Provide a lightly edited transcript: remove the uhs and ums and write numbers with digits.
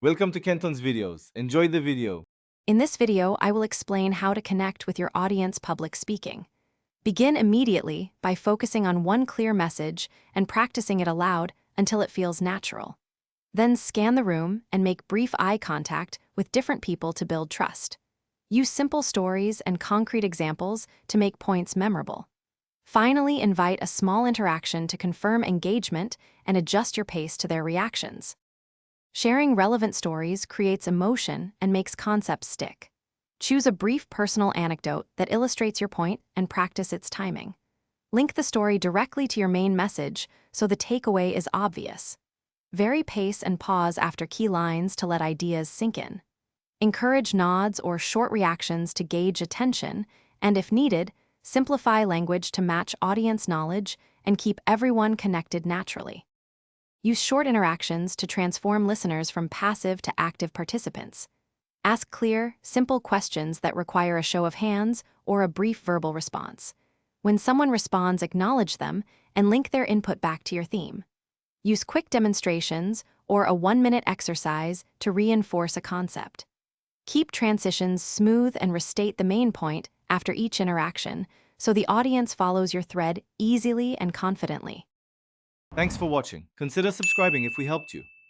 Welcome to Kenton's videos. Enjoy the video. In this video, I will explain how to connect with your audience public speaking. Begin immediately by focusing on one clear message and practicing it aloud until it feels natural. Then scan the room and make brief eye contact with different people to build trust. Use simple stories and concrete examples to make points memorable. Finally, invite a small interaction to confirm engagement and adjust your pace to their reactions. Sharing relevant stories creates emotion and makes concepts stick. Choose a brief personal anecdote that illustrates your point and practice its timing. Link the story directly to your main message so the takeaway is obvious. Vary pace and pause after key lines to let ideas sink in. Encourage nods or short reactions to gauge attention, and if needed, simplify language to match audience knowledge and keep everyone connected naturally. Use short interactions to transform listeners from passive to active participants. Ask clear, simple questions that require a show of hands or a brief verbal response. When someone responds, acknowledge them and link their input back to your theme. Use quick demonstrations or a 1-minute exercise to reinforce a concept. Keep transitions smooth and restate the main point after each interaction so the audience follows your thread easily and confidently. Thanks for watching. Consider subscribing if we helped you.